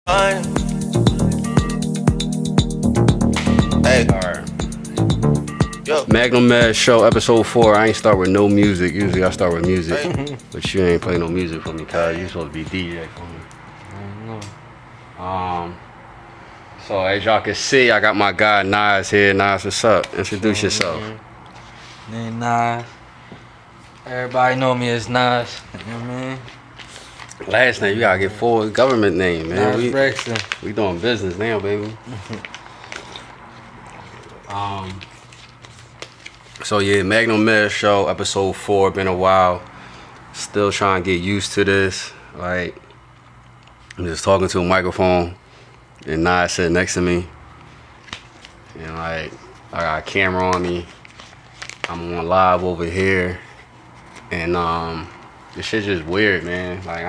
Hey, Alright. yo, Magnum Med Show, episode 4. I ain't start with no music. Usually I start with music. Hey. But you ain't play no music for me, cuz. You supposed to be DJ for me. So as y'all can see, I got my guy Naaz here. Naaz, what's up? Introduce yourself. Name Naaz. Everybody know me as Naaz. You know what I mean? Last name, you gotta get full government name, man. Naaz Braxton. We doing business now, baby. So yeah, Magnum Med Show, episode 4. Been a while. Still trying to get used to this. Like, I'm just talking to a microphone, and Naaz sitting next to me, and like, I got a camera on me. I'm on live over here, and this shit's just weird, man. Like,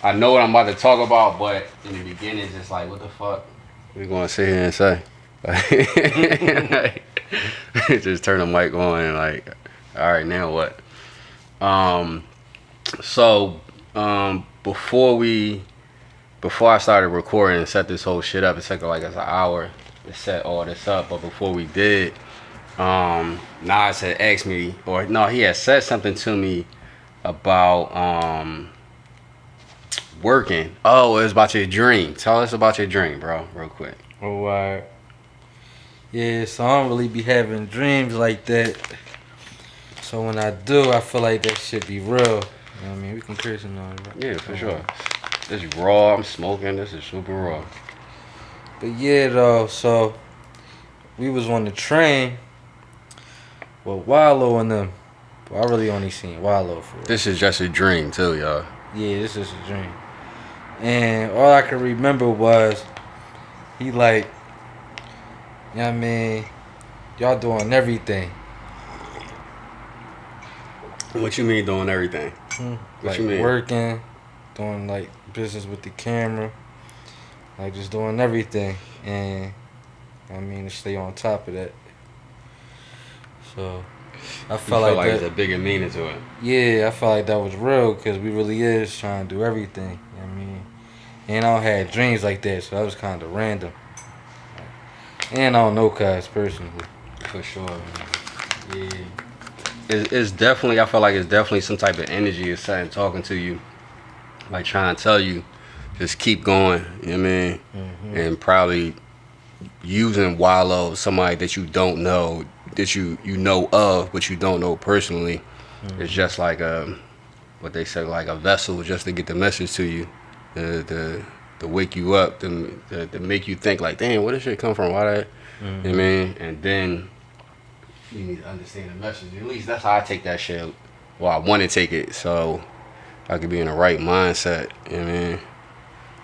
I know what I'm about to talk about, but in the beginning, it's just like, what the fuck we gonna sit here and say? Like, just turn the mic on and like, all right, now what? Before I started recording and set this whole shit up, it took like us an hour to set all this up. But before we did, Naaz had asked me, or no, he had said something to me about working. Oh, it was about your dream. Tell us about your dream, bro, real quick. Alright. Yeah, so I don't really be having dreams like that. So when I do, I feel like that shit be real. You know what I mean? We can curse and all that. Yeah, for sure. This is raw. I'm smoking. This is super raw. But yeah, though, so we was on the train with Wallow and them. But I really only seen Wallow for it. This is just a dream, too, y'all. Yeah, this is a dream. And all I could remember was he like, you know what I mean, y'all doing everything. What you mean doing everything? What Like you mean? working, doing like business with the camera, like just doing everything. And I mean to stay on top of that. So I You felt feel like there's that. a bigger meaning to it. Yeah, I felt like that was real because we really is trying to do everything. You know what I mean? And I don't have dreams like that, so that was kind of random. And I don't know Cuz personally. For sure. Yeah. It's definitely, I feel like it's definitely some type of energy is sitting talking to you. Like trying to tell you, just keep going. You know what I mean? Mm-hmm. And probably using Wallow, somebody that you don't know, that you know of, but you don't know personally. Mm-hmm. It's just like what they say, like a vessel just to get the message to you. To wake you up, to make you think like, damn, where this shit come from? Why that? Mm-hmm. You know what I mean? And then you need to understand the message. At least that's how I take that shit. Well, I want to take it so I could be in the right mindset. You know what I mean?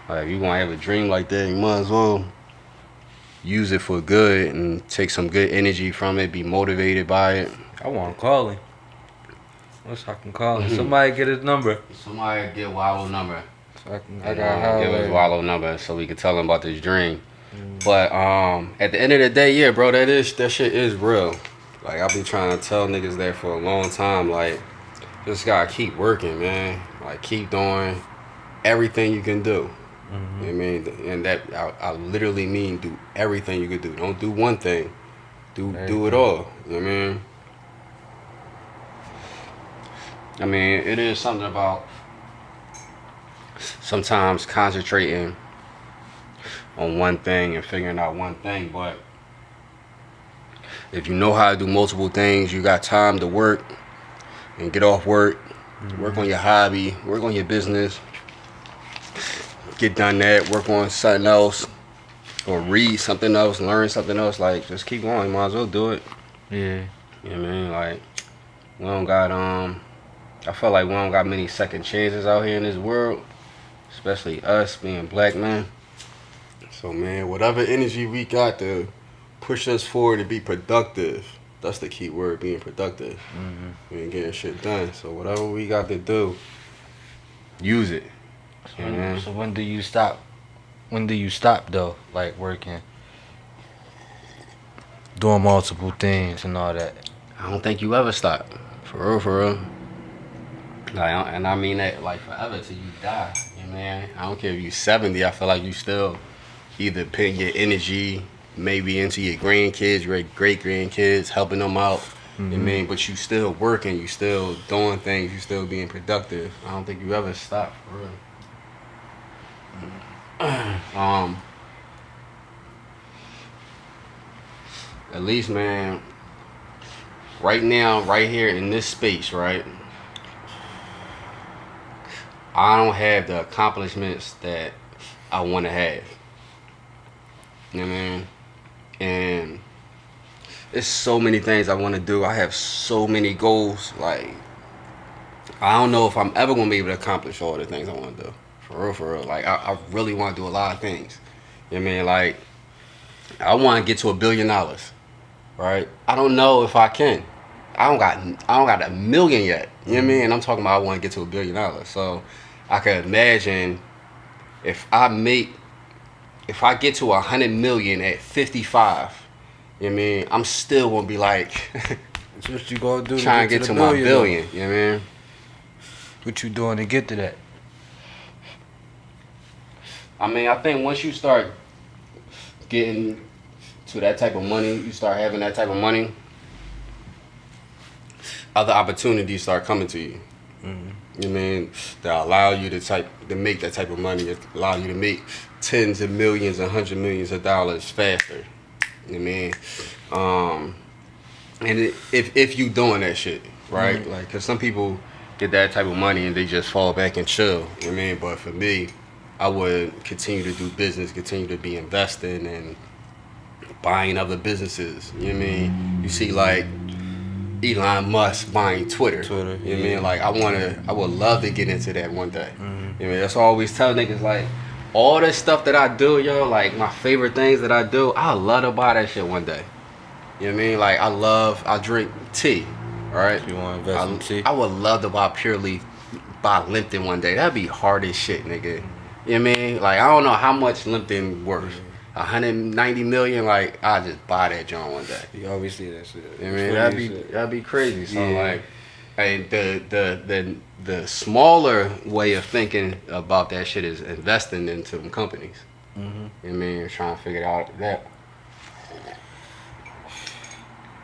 Like, if you want to have a dream like that, you might as well use it for good and take some good energy from it, be motivated by it. I want to call him. Wish I can call him. Somebody get his number. Somebody get Wallow number. So I And, got give us how. Wallow number so we can tell him about this dream. But at the end of the day, yeah, bro, that shit is real. Like, I've been trying to tell niggas that for a long time. Like, just gotta keep working, man. Like, keep doing everything you can do. Mm-hmm. You know what I mean? And that I literally mean do everything you can do. Don't do one thing. Do it all. You know what I mean? I mean, it is something about sometimes concentrating on one thing and figuring out one thing, but if you know how to do multiple things, you got time to work and get off work, work on your hobby, work on your business, get done that, work on something else, or read something else, learn something else. Like, just keep going. You might as well do it. Yeah. You know what I mean? Like, we don't got I feel like we don't got many second chances out here in this world, especially us being black men. So, man, whatever energy we got to push us forward to be productive, that's the key word, being productive. Mm-hmm. And getting shit done. So whatever we got to do, use it. So when do you stop? When do you stop though? Like working, doing multiple things and all that. I don't think you ever stop. For real, for real. Like, and I mean that like forever till you die. You know what I man, I don't care if you 70. I feel like you still either putting your energy maybe into your grandkids, your great grandkids, helping them out. I mean, but you still working, you still doing things, you still being productive. I don't think you ever stop for real. At least, man, right now, right here in this space, right, I don't have the accomplishments that I want to have. You know what I mean? And there's so many things I want to do. I have so many goals. Like, I don't know if I'm ever going to be able to accomplish all the things I want to do. For real, for real. Like, I really want to do a lot of things. You know what I mean? Like, I want to get to $1 billion. Right? I don't know if I can. I don't got a million yet. You know what I mean? And I'm talking about I want to get to $1 billion. So I can imagine if I get to 100 million at 55, you know what I mean? I'm still gonna be like That's what you gonna do trying to get to my billion, you know what I mean? What you doing to get to that? I mean, I think once you start getting to that type of money, you start having that type of money, other opportunities start coming to you. You know what I mean? That allow you to make that type of money, that allow you to make tens of millions and hundreds of millions of dollars faster. You know what I mean? And if you doing that shit, right? Like, cause some people get that type of money and they just fall back and chill. You know what I mean? But for me, I would continue to do business, continue to be investing and buying other businesses. You know what I mean? You see like Elon Musk buying Twitter. You know what I mean? Like I would love to get into that one day. You know what I mean? That's why I always tell niggas like all this stuff that I do, yo, like my favorite things that I do, I love to buy that shit one day. You know what I mean? Like I drink tea. Right? You want to invest in tea? I would love to buy Lipton one day. That'd be hard as shit, nigga. You know what I mean? Like I don't know how much Lipton worth. 190 million, like I just buy that joint one day. You always see that shit. I mean, that'd be crazy. So like, and the smaller way of thinking about that shit is investing into them companies. You know what I mean? Trying to figure out that.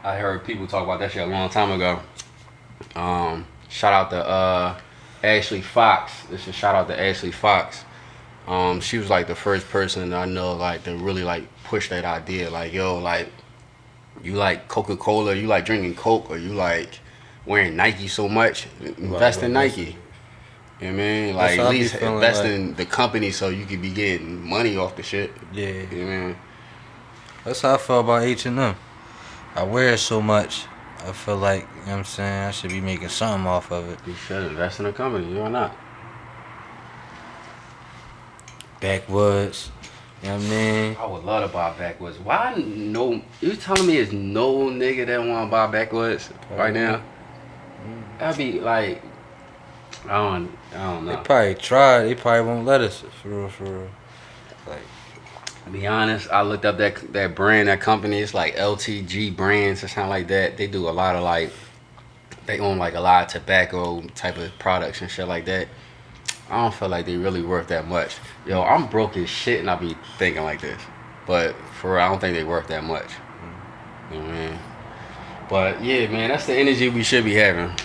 I heard people talk about that shit a long time ago. Shout out to Ashley Fox. This is shout out to Ashley Fox. She was like the first person I know like to really like push that idea. Like, yo, like you like Coca-Cola, you like drinking Coke, or you like wearing Nike so much, invest in Nike. You know what I mean? Like at least invest in the company so you could be getting money off the shit. Yeah. You know what I mean? That's how I feel about H&M. I wear it so much. I feel like, you know what I'm saying, I should be making something off of it. You should invest in a company, you or not. Backwoods. You know what I mean? I would love to buy Backwoods. Why no? You telling me there's no nigga that want to buy Backwoods right now? That'd be like, I don't know. They probably tried. They probably won't let us. For real. Like, to be honest, I looked up that brand, that company. It's like LTG Brands or something like that. They do a lot of like, they own like a lot of tobacco type of products and shit like that. I don't feel like they really worth that much. Yo, I'm broke as shit and I be thinking like this. But for real, I don't think they worth that much. You know what I mean? But yeah, man, that's the energy we should be having.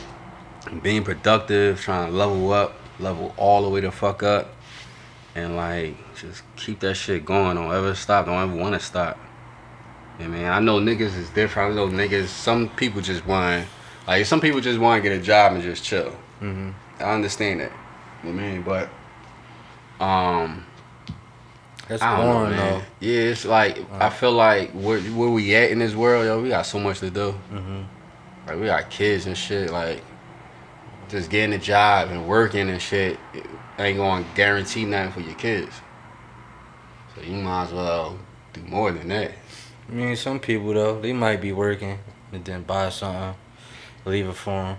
Being productive, trying to level all the way the fuck up. And like, just keep that shit going. Don't ever stop. Don't ever want to stop. You know what I mean? I know niggas is different. I know niggas, some people just want to get a job and just chill. I understand that. You know what I mean? But that's I don't know, boring man. though. Yeah, it's like I feel like where we at in this world, yo, we got so much to do. Like we got kids and shit. Like just getting a job and working and shit ain't gonna guarantee nothing for your kids. So you might as well do more than that. I mean, some people though, they might be working and then buy something, leave it for them.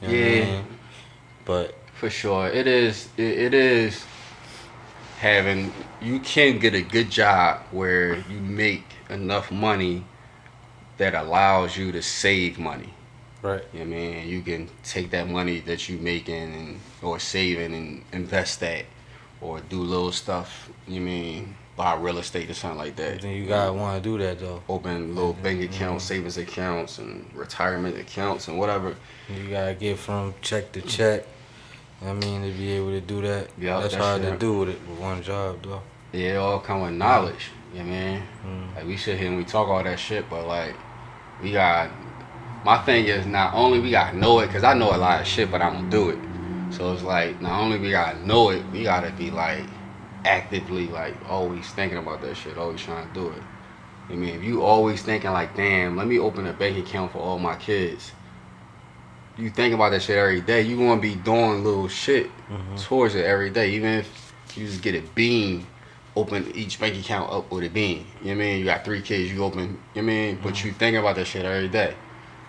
You know what I mean? But for sure, it is having, you can get a good job where you make enough money that allows you to save money. right. You know what I mean? You can take that money that you making or saving and invest that. or do little stuff. You mean buy real estate or something like that. Then you gotta want to do that though. Open little bank accounts, savings accounts, and retirement accounts and whatever. You gotta get from check to check. I mean, to be able to do that. Yeah, that's that hard shit. to do with one job though. Yeah, it all come with knowledge. You know what I mean? Like we sit here and we talk all that shit, but like we got. My thing is not only we gotta know it, cause I know a lot of shit, but I'm gonna do it. So it's like not only we gotta know it, we gotta be like actively like always thinking about that shit, always trying to do it. I mean, if you always thinking like, damn, let me open a bank account for all my kids. You think about that shit every day, you gonna be doing little shit towards it every day. Even if you just get a bean, open each bank account up with a bean. You know what I mean? You got 3 kids, you open, you know what I mean? But you think about that shit every day.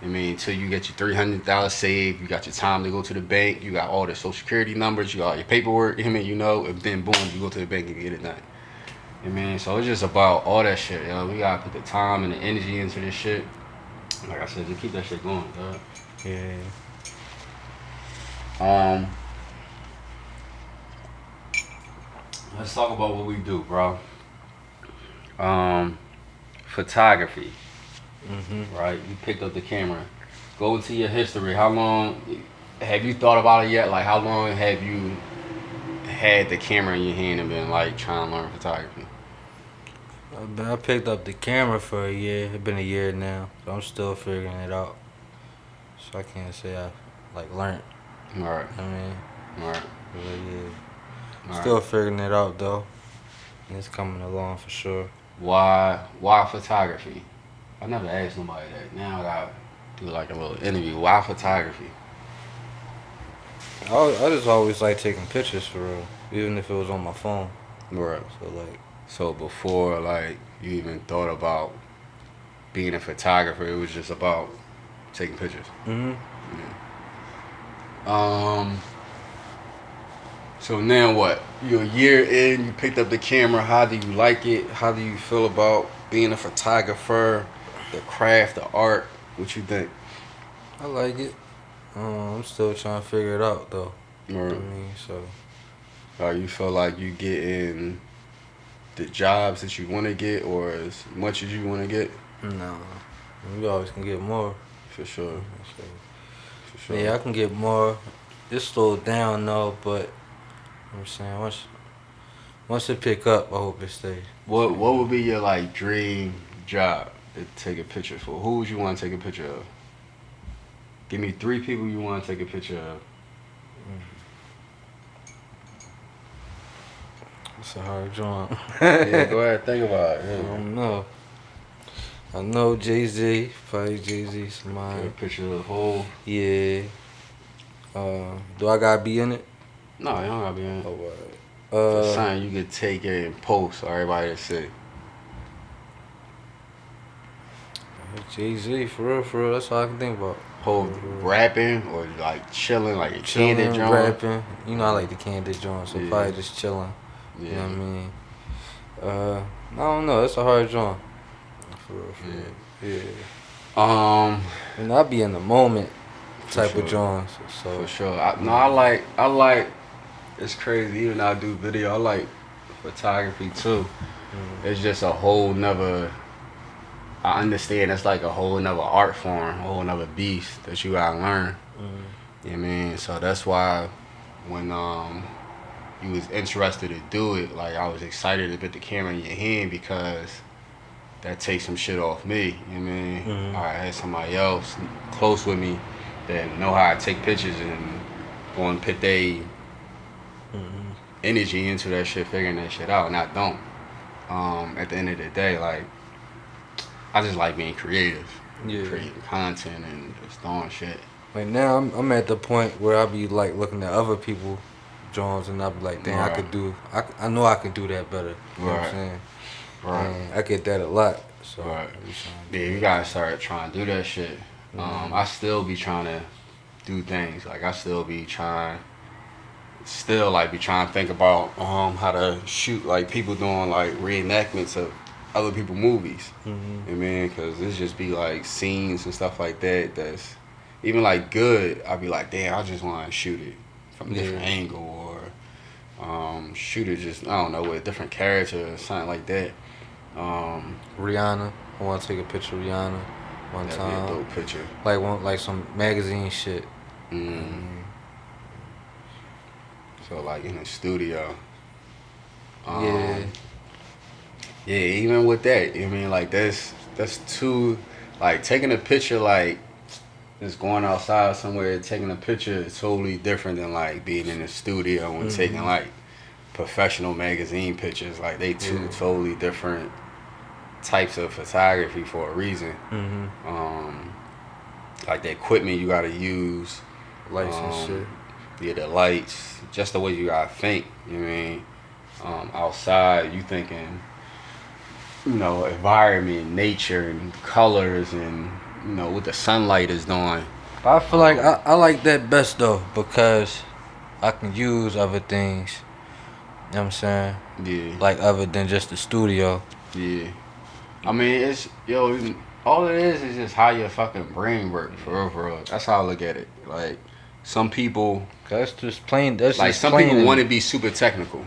I mean, until you get your $300 saved, you got your time to go to the bank, you got all the social security numbers, you got all your paperwork, you know what I mean? You know, and then boom, you go to the bank and get it done. You know what I mean? So it's just about all that shit, yo. We gotta put the time and the energy into this shit. Like I said, just keep that shit going, dog. Yeah. Let's talk about what we do, bro. Photography. Right? You picked up the camera. Go into your history. How long have you thought about it yet? Like, how long have you had the camera in your hand and been like trying to learn photography? I picked up the camera for a year. It's been a year now, so I'm still figuring it out. So I can't say I like learned. All right. I mean, All right. but yeah. All Still right. figuring it out though. And it's coming along for sure. Why photography? I never asked nobody that. Now I gotta do like a little interview. Why photography? I just always like taking pictures for real, even if it was on my phone. Right. So like, So before like you even thought about being a photographer, it was just about taking pictures. So now what? You're a year in, you picked up the camera. How do you like it? How do you feel about being a photographer, the craft, the art? What you think? I like it. I'm still trying to figure it out though. Or I mean, so you feel like you getting the jobs that you want to get, or as much as you want to get? no, we always can get more. For sure. So, For sure. yeah, I can get more. It's slowed down though, but I'm saying once it pick up, I hope it stays. What would be your like dream job to take a picture for? Who would you want to take a picture of? Give me 3 people you want to take a picture of. It's a hard job. Yeah, go ahead, think about it. I Yeah. don't know. I know Jay-Z, probably Jay-Z's Take a mine. picture of the whole. Yeah. Do I gotta be in it? No, you don't gotta be in it. Oh, It's something you could take it and post so everybody to see. Jay-Z, for real, that's all I can think about. Whole rapping or like chilling, like a Chilling, candid joint. rapping. You know I like the candid joint, so Yeah. probably just chilling. Yeah. You know what I mean? I don't know. It's a hard joint. For real. Yeah. And I be in the moment type of joints. So For sure. I like. It's crazy. Even though I do video, I like photography too. It's just a whole nother. I understand it's like a whole nother art form, a whole nother beast that you gotta learn. You know what I mean? So that's why when you was interested to do it, like I was excited to put the camera in your hand because that takes some shit off me. You know what I mean? I had somebody else close with me that know how to take pictures and go and put their energy into that shit, figuring that shit out, and I don't. At the end of the day, like I just like being creative, creating content and just throwing shit. like now I'm at the point where I be like looking at other people joints and I be like, damn, Right. I know I could do that better. You know what I'm Right. saying? Right. And I get that a lot. So Right. I be trying to Yeah, do you that. gotta start trying to do that shit. I still be trying to do things. Like I still be trying to think about how to shoot like people doing like reenactments of other people's movies. You know what I mean? Because it's just be like scenes and stuff like that that's even like good. I'd be like, damn, I just want to shoot it from a different angle or Shooter just I don't know with a different character or something like that. Rihanna. I want to take a picture of Rihanna one That'd time. be a dope picture. Like some magazine shit. So like in the studio. Yeah. Yeah, even with that, I mean like that's too like taking a picture like just going outside somewhere taking a picture is totally different than like being in the studio and taking like professional magazine pictures. Like they two totally different types of photography for a reason. Like the equipment you gotta use, Lights and shit. yeah, the lights, just the way you gotta think. You know what I mean? Outside, you thinking, you know, environment, nature, and colors, and you know what the sunlight is doing. But I feel like I like that best though because I can use other things. You know what I'm saying? Yeah. Like other than just the studio. Yeah. I mean, it's all it is just how your fucking brain works for real, for real. That's how I look at it. Like some people, That's just plain. That's like just some plain people in want to me. be super technical.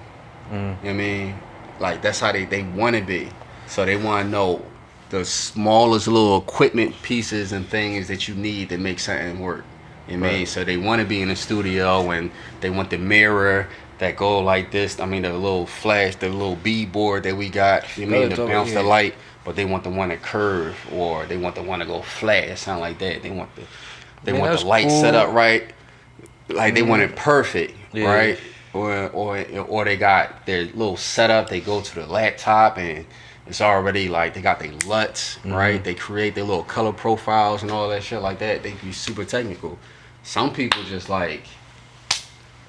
You know what I mean? Like that's how they want to be. So they want to know the smallest little equipment pieces and things that you need to make something work. You know what I mean? So they want to be in the studio and they want the mirror that go like this. I mean the little flash, the little beadboard that we got. You know what I mean to bounce the light, but they want the one to curve or they want the one to go flat. Something like that. They want the light set up right. Like they want it perfect, right? Or they got their little setup. They go to the laptop and it's already like they got their LUTs, right? They create their little color profiles and all that shit like that. They be super technical. Some people just like,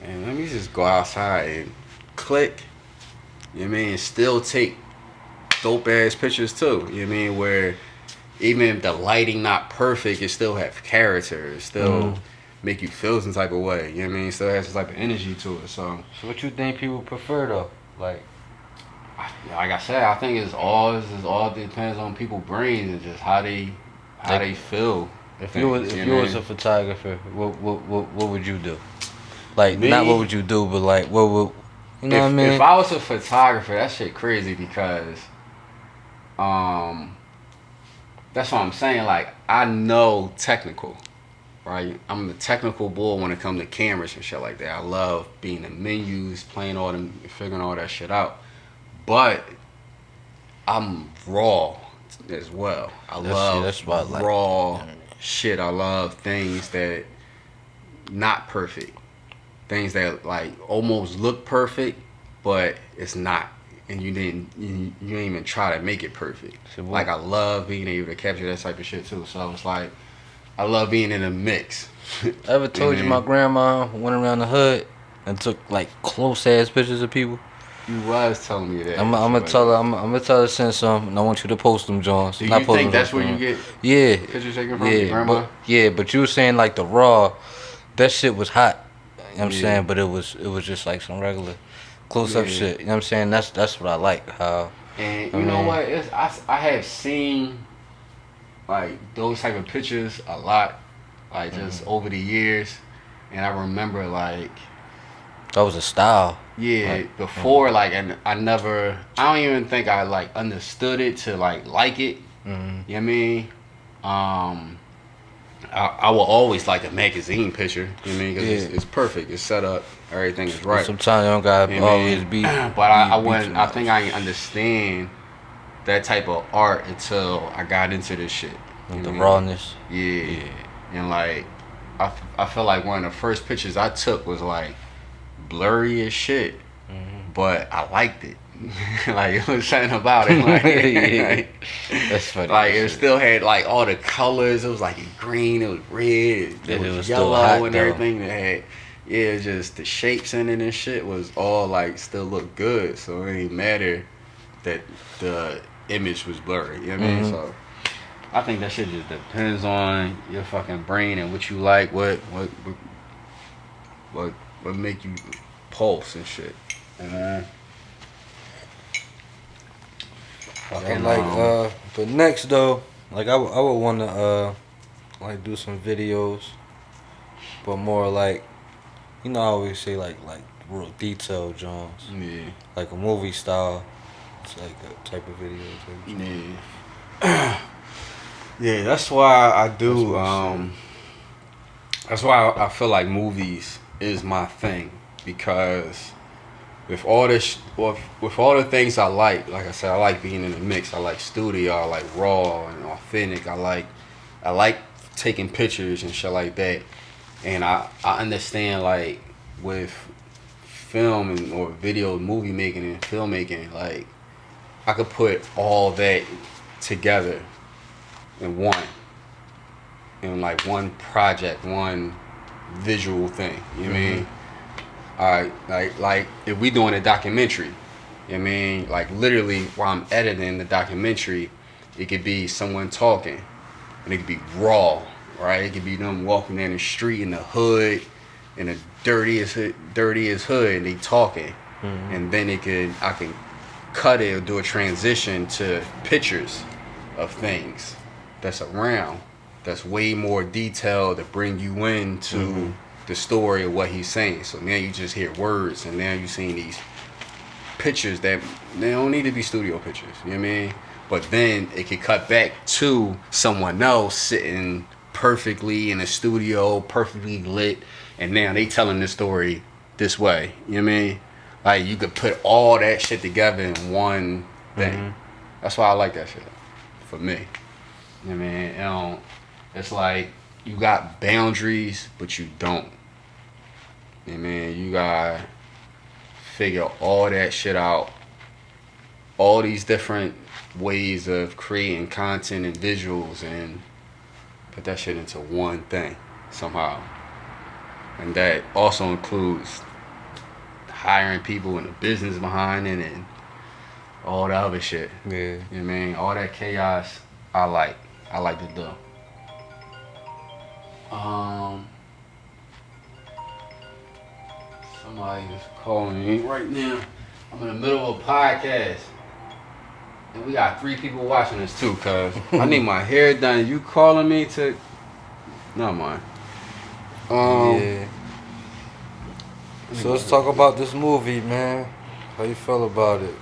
man, let me just go outside and click. You know what I mean? Still take dope ass pictures too. You know what I mean? Where even if the lighting not perfect, it still have character. It still make you feel some type of way. You know what I mean? It still has some type of energy to it. So what you think people prefer though? Like I said, I think it's all depends on people's brains and just how they feel. if you was a photographer, what would you do? Like Me? not what would you do, but like what would you know what I mean? If I was a photographer, that shit crazy because that's what I'm saying. Like I know technical, right? I'm the technical bull when it comes to cameras and shit like that. I love being in menus, playing all them, figuring all that shit out. But I'm raw as well. I love what I like. raw shit. I love things that not perfect. Things that like almost look perfect, but it's not. And you didn't even try to make it perfect. Like I love being able to capture that type of shit too. So it's like I love being in a mix. I ever told you my grandma went around the hood and took like close ass pictures of people? You was telling me that. I'm gonna tell her. I'm gonna tell her to send some, and I want you to post them, Jones. Do you think that's where you get pictures taken from your grandma? But you were saying like the raw, that shit was hot. You know what I'm saying? But it was just like some regular close up shit. You know what I'm saying? That's what I like. How and you know what? I have seen like those type of pictures a lot, like just over the years, and I remember like that was a style. Yeah, before like, and I don't even think I like understood it to like it. You know what I mean? I will always like a magazine picture. You know what I mean? Because it's perfect. It's set up. Everything is right. Sometimes you don't gotta always be. But I wouldn't. I think I didn't understand that type of art until I got into this shit. The rawness. Yeah. And like, I feel like one of the first pictures I took was like blurry as shit, but I liked it. Like it was something about it. Like, that's funny. Like it still had like all the colors. It was like green. It was red. It was yellow and everything. It had it's just the shapes in it and shit was all like still look good. So it didn't matter that the image was blurry. You know what I mean? So I think that shit just depends on your fucking brain and what you like. What make you pulse and shit. But next though, like I would want to like do some videos, but more like, you know, I always say like real detailed Jones. Yeah. Like a movie style. It's like a type of video. Yeah. Yeah, that's why I do. That's why I feel like movies is my thing, because with all this, with all the things I like I said, I like being in the mix. I like studio. I like raw and authentic. I like taking pictures and shit like that. And I understand, like, with film and or video, movie making and filmmaking, like, I could put all that together in like one project, one visual thing. You know what I mean? Alright, like if we doing a documentary, you know what I mean? Like, literally while I'm editing the documentary, it could be someone talking, and it could be raw, right? It could be them walking down the street in the hood, in the dirtiest hood, and they talking, and then I can cut it or do a transition to pictures of things that's around, that's way more detailed to bring you into the story of what he's saying. So now you just hear words, and now you're seeing these pictures that they don't need to be studio pictures, you know what I mean? But then it could cut back to someone else sitting perfectly in a studio, perfectly lit, and now they telling the story this way, you know what I mean? Like, you could put all that shit together in one thing. That's why I like that shit, for me. You know what I mean? It's like you got boundaries, but you don't. You know what I mean? You gotta figure all that shit out. All these different ways of creating content and visuals, and put that shit into one thing somehow. And that also includes hiring people and the business behind it and all the other shit. Yeah. You know what I mean? All that chaos, I like to do. Somebody is calling me right now. I'm in the middle of a podcast, and we got 3 people watching this too, cuz I need my hair done. You calling me to... Never mind. Yeah. So let's talk about this movie, man. How you feel about it?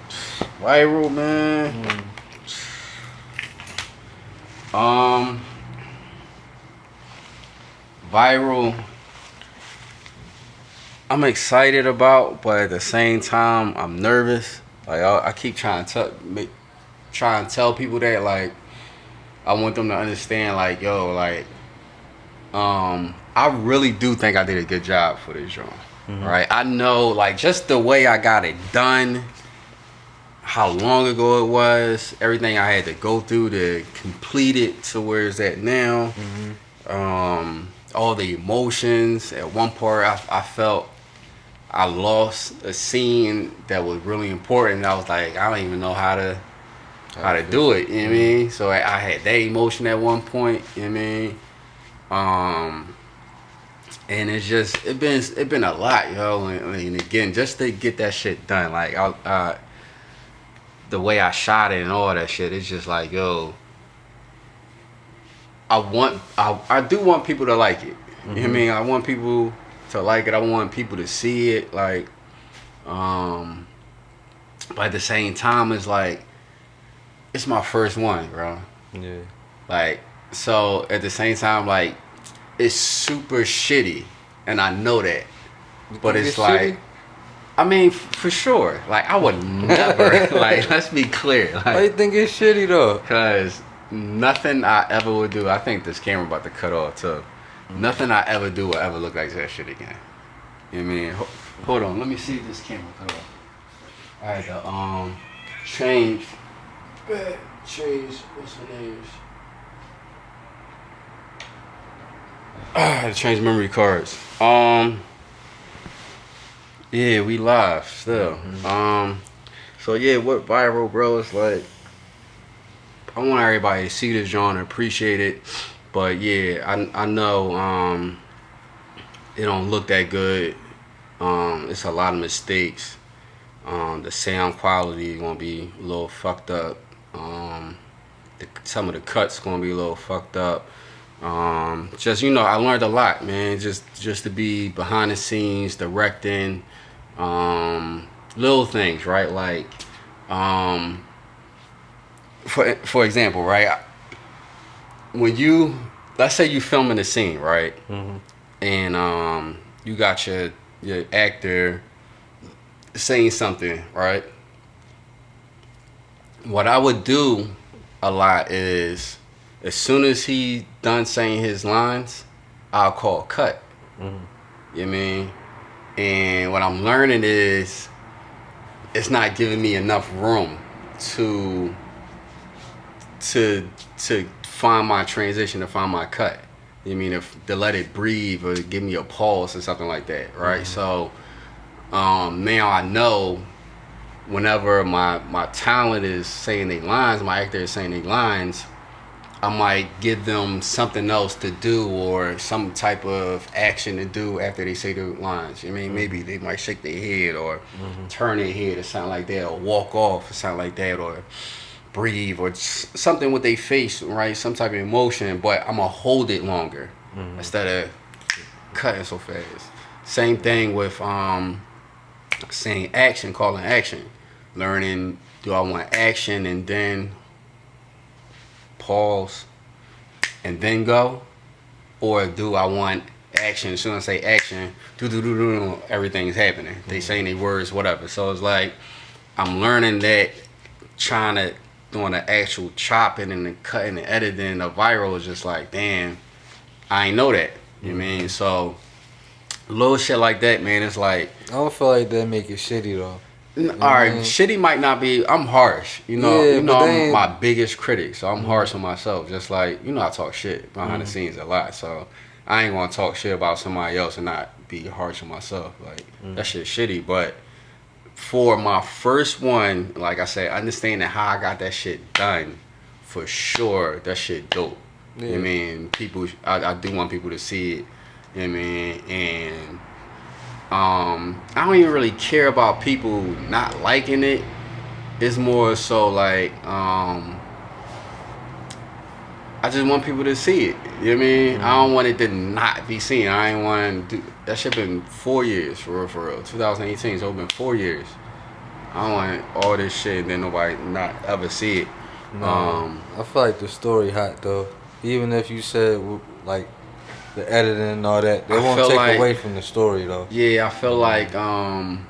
Viral, man. Viral, I'm excited about, but at the same time, I'm nervous. Like, I keep trying to tell people that, like, I want them to understand, like, yo, like, I really do think I did a good job for this joint. Right? I know, like, just the way I got it done, how long ago it was, everything I had to go through to complete it to where it's at now. All the emotions. At one part, I felt I lost a scene that was really important. I was like, I don't even know how to do it. You know what I mean? So I had that emotion at one point. You know what I mean? And it's just it been a lot, yo. And again, just to get that shit done, like the way I shot it and all that shit, it's just like, yo, I do want people to like it. You know what I mean? I want people to like it. I want people to see it. Like, but at the same time, it's like, it's my first one, bro. Yeah. Like, so at the same time, like, it's super shitty, and I know that. But it's like, shitty? I mean, for sure. Like, I would never, like, let's be clear. Like, why you think it's shitty, though? Because nothing I ever would do, I think this camera about to cut off, too. Nothing I ever do will ever look like that shit again. You know what I mean? Hold on, let me see if this camera cut off. I had to, change, what's the name? I had to change memory cards. Yeah, we live still. So yeah, what viral, bro? It's like, I want everybody to see this joint and appreciate it, but yeah, I know it don't look that good. It's a lot of mistakes. The sound quality is gonna be a little fucked up. Some of the cuts gonna be a little fucked up. Just, you know, I learned a lot, man. Just to be behind the scenes, directing, Little things, right? Like, for example, right? When you, let's say you filming a scene, right? Mm-hmm. And you got your actor saying something, right? What I would do a lot is, as soon as he done saying his lines, I'll call cut. Mm-hmm. You know what I mean? And what I'm learning is, it's not giving me enough room to to find my transition, to find my cut. You mean, if to let it breathe or give me a pause or something like that, right? Mm-hmm. So now I know whenever my talent is saying their lines, my actor is saying their lines, I might give them something else to do or some type of action to do after they say their lines. I mean, maybe they might shake their head or turn their head or something like that, or walk off or something like that, or breathe or something with their face, right? Some type of emotion, but I'm gonna hold it longer instead of cutting so fast. Same thing with saying action, calling action, learning. Do I want action and then pause and then go, or do I want action? As soon as I say action, everything's happening. They saying their words, whatever. So it's like I'm learning that, trying to doing the actual chopping and the cutting and editing of viral is just like, damn, I ain't know that. You know what I mean? So little shit like that, man. It's like, I don't feel like that make it shitty though. all right, shitty might not be. I'm harsh, Yeah, I'm my biggest critic, so I'm harsh on myself. Just like, I talk shit behind the scenes a lot, so I ain't gonna talk shit about somebody else and not be harsh on myself. Like that shit's shitty. But for my first one, like I said, understanding how I got that shit done, for sure, that shit dope. Yeah. You know what I mean? People, I do want people to see it. You know what I mean? And I don't even really care about people not liking it. It's more so like, I just want people to see it. You know what I mean? I don't want it to not be seen. I ain't want to do that shit. Been 4 years for real. 2018, so it's been 4 years. I don't want all this shit and then nobody not ever see it. No, I feel like the story hot though. Even if you said like the editing and all that, they won't take away from the story though. Yeah, I feel like I'm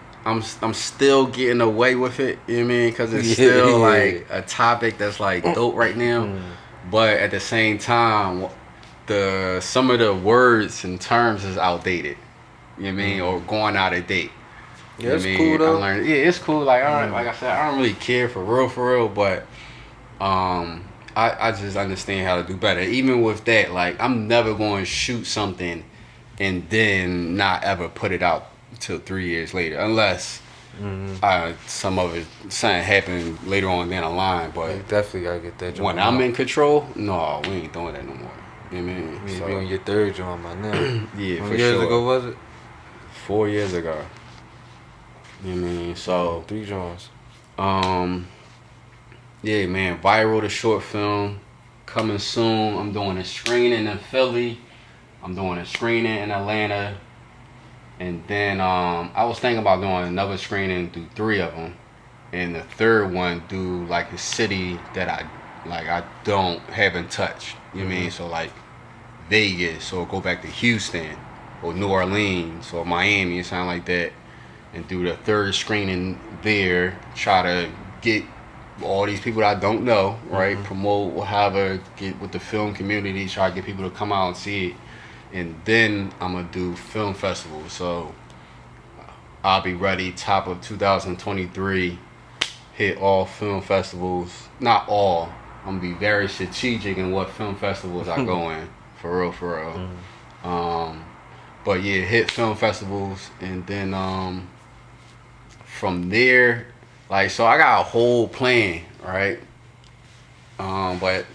still getting away with it. You know what I mean? Because it's still like a topic that's like dope right now. But at the same time, some of the words and terms is outdated. You know what I mean? Or going out of date. Yeah, it's cool though. It's cool. Like like I said, I don't really care for real. But I just understand how to do better. Even with that, like I'm never going to shoot something and then not ever put it out until 3 years later, unless something happened later on down the line. But you definitely gotta get that. When I'm in control, no, we ain't doing that no more. You know what I mean? You need to be on your third joint by now. Yeah, How for many years sure. ago was it? 4 years ago. You know what I mean? So 3 joints. yeah, man, viral, the short film, coming soon. I'm doing a screening in Philly. I'm doing a screening in Atlanta. And then I was thinking about doing another screening, do 3 of them. And the third one, do like a city that I haven't touched. You know what I mean? So like Vegas, or go back to Houston, or New Orleans, or Miami, or something like that. And do the third screening there, try to get all these people that I don't know, right? Promote, or however, get with the film community, try to get people to come out and see it. And then I'm gonna do film festivals. So I'll be ready top of 2023, hit all film festivals. Not all. I'm gonna be very strategic in what film festivals I go in. For real. But yeah, hit film festivals, and then from there, like, so I got a whole plan, right? But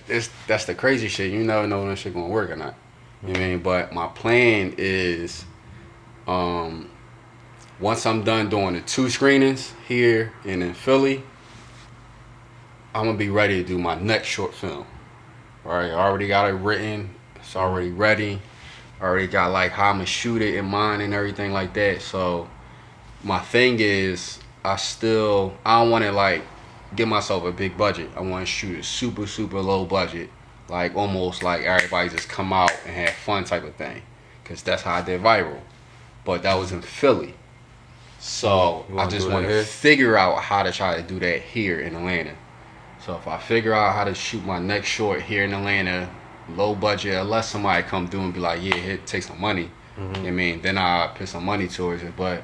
that's the crazy shit. You never know when this shit gonna work or not. You know what I mean? But my plan is, once I'm done doing the 2 screenings here and in Philly, I'm gonna be ready to do my next short film. Right? I already got it written. It's already ready. I already got like how I'm gonna shoot it in mind and everything like that. So my thing is, I don't want to like give myself a big budget. I want to shoot a super super low budget, like almost like everybody just come out and have fun type of thing, cause that's how I did viral. But that was in Philly, so You I wanna just do want that to here? figure out how to try to do that here in Atlanta. So if I figure out how to shoot my next short here in Atlanta, low budget, unless somebody come through and be like, yeah, here, take some money. Mm-hmm. I mean, then I put some money towards it. But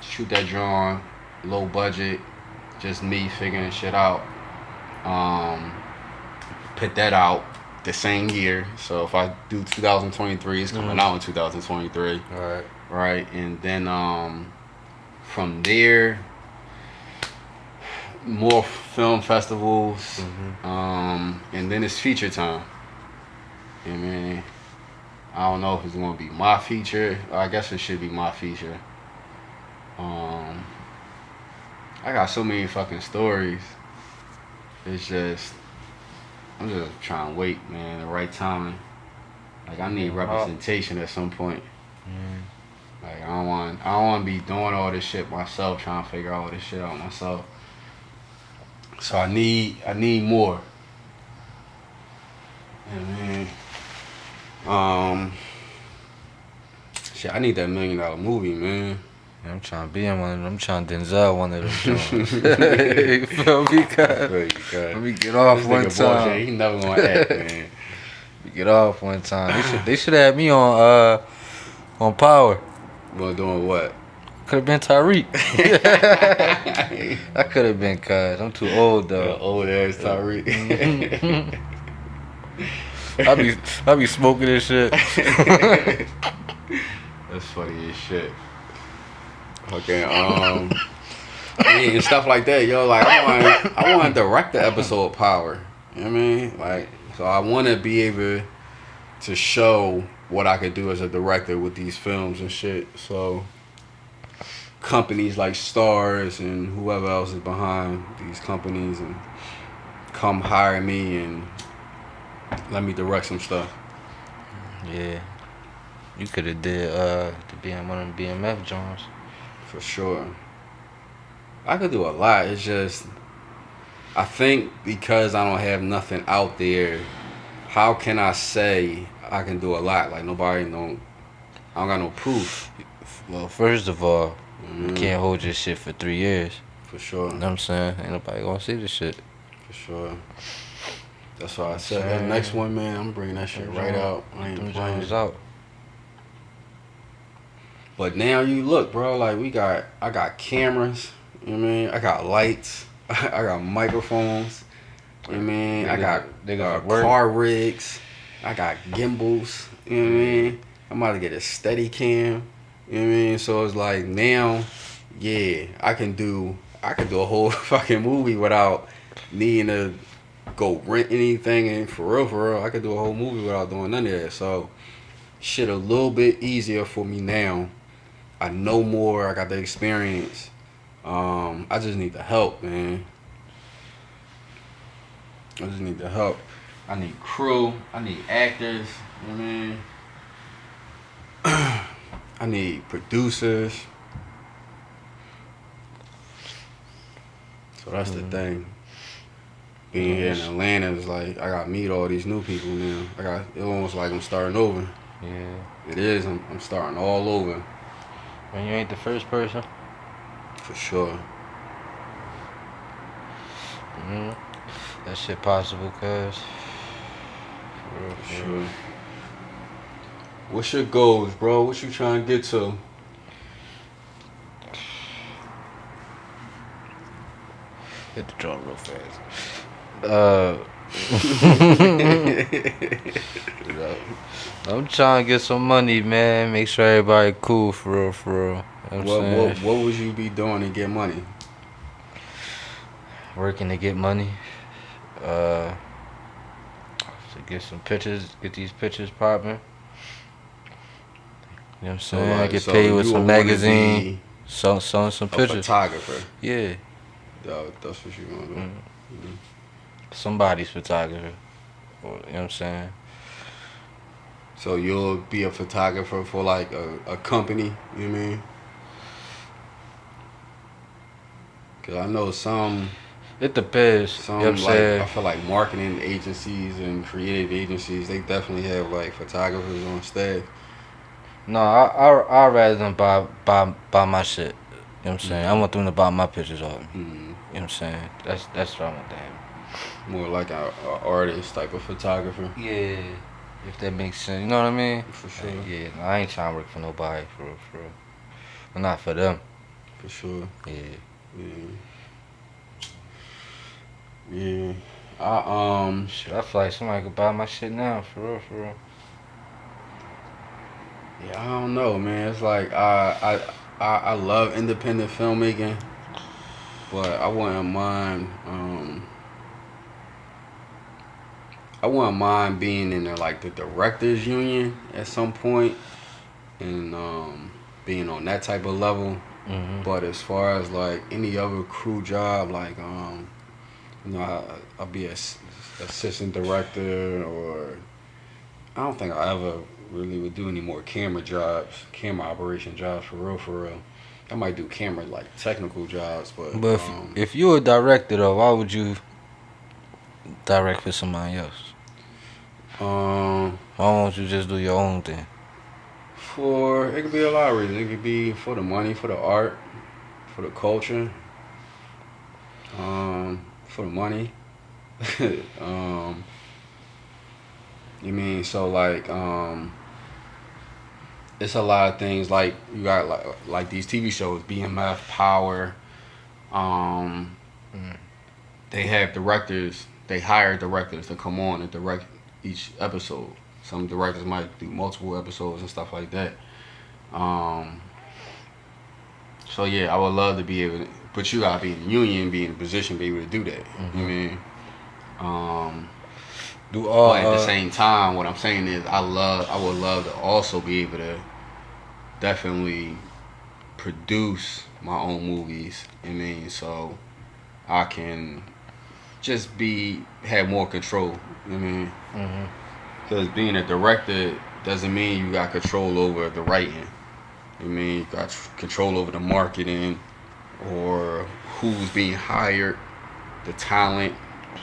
shoot that drawing, low budget, just me figuring shit out. Put that out the same year. So if I do 2023, it's coming out in 2023, All right. right? And then from there, more film festivals, and then it's feature time. I mean, I don't know if it's gonna be my feature. I guess it should be my feature. I got so many fucking stories. It's just, I'm just trying to wait, man, the right timing. Like I need representation at some point. Like I don't want to be doing all this shit myself, trying to figure all this shit out myself. So I need more. And man, shit, I need that $1 million movie, man. I'm trying to be in one of them. I'm trying to Denzel one of them joints. You feel me? Let me get off This one nigga time. bullshit, he never gonna act, man. Let me get off one time. They should have had me on Power. Well, doing what? Could have been Tyreek. I could have been, cuz I'm too old though. Old ass Tyreek. I be smoking this shit. That's funny as shit. Okay, and stuff like that, yo. Like I want to direct the episode Power. You know what I mean? Like, so I want to be able to show what I could do as a director with these films and shit. So companies like Stars and whoever else is behind these companies and come hire me and let me direct some stuff. Yeah. You could have did to be in one of them BMF joints. For sure. I could do a lot. It's just, I think because I don't have nothing out there, how can I say I can do a lot? Like I don't got no proof. Well, first of all, you can't hold your shit for 3 years. For sure. You know what I'm saying? Ain't nobody gonna see this shit. For sure. That's why I said that next one, man, I'm bringing that shit right out. I ain't Them playing. joints out. But now you look, bro, like I got cameras, you know what I mean? I got lights, I got microphones, you know what I mean? I got car rigs, I got gimbals, you know what I mean? I'm about to get a steady cam, you know what I mean? So it's like now, yeah, I can do a whole fucking movie without needing to go rent anything, and for real, I could do a whole movie without doing none of that. So shit a little bit easier for me now. I know more. I got the experience. I just need the help, man. I just need the help. I need crew. I need actors. You know what I mean? I need producers. So that's the thing. Being here in Atlanta is like I got to meet all these new people now. It's almost like I'm starting over. Yeah. It is. I'm starting all over. When you ain't the first person. For sure. That shit possible, cuz. For sure. What's your goals, bro? What you trying to get to? Hit the drum real fast. I'm trying to get some money, man. Make sure everybody cool, for real, for real. You know What would you be doing to get money? Working to get money. To get some pictures, get these pictures popping. You know what I'm saying? Get paid with some magazine, selling some pictures. A photographer. Yeah. That's what you want to do. Somebody's photographer. You know what I'm saying? So you'll be a photographer for like a company, you know what I mean? Cause I know some It depends. some You know what I'm like saying? I feel like marketing agencies and creative agencies, they definitely have like photographers on staff. No, I rather them buy my shit. You know what I'm saying? I Mm-hmm. want them to buy my pictures of me. Mm-hmm. You know what I'm saying? That's what I want to have. More like a artist type of photographer. Yeah, if that makes sense. You know what I mean? For sure. Like, yeah, no, I ain't trying to work for nobody, for real, for real. But not for them. For sure. Yeah. Yeah. Yeah. I Shit, I feel like somebody could buy my shit now, for real, for real. Yeah, I don't know, man. It's like I love independent filmmaking, but I wouldn't mind being in like the directors union at some point and being on that type of level. Mm-hmm. But as far as like any other crew job, like I'll be a assistant director, or I don't think I ever really would do any more camera operation jobs for real, for real. I might do camera like technical jobs, but But if you a director though, why would you direct for somebody else? um Why won't you just do your own thing? for it could be a lot of reasons. It could be for the money, for the art, for the culture, for the money. You mean so like it's a lot of things like you got like these TV shows, BMF, Power. Um, Mm. they have directors. They hire directors to come on and direct each episode. Some directors might do multiple episodes and stuff like that. Um, so yeah, I would love to be able to, but you gotta be in the union, be in a position, be able to do that. Mm-hmm. You know what I mean? Do all But at the same time, what I'm saying is, I would love to also be able to definitely produce my own movies. You know what I mean? So I can just have more control. You know what I mean? Mm-hmm. Because being a director doesn't mean you got control over the writing. You know what I mean? You got control over the marketing or who's being hired, the talent.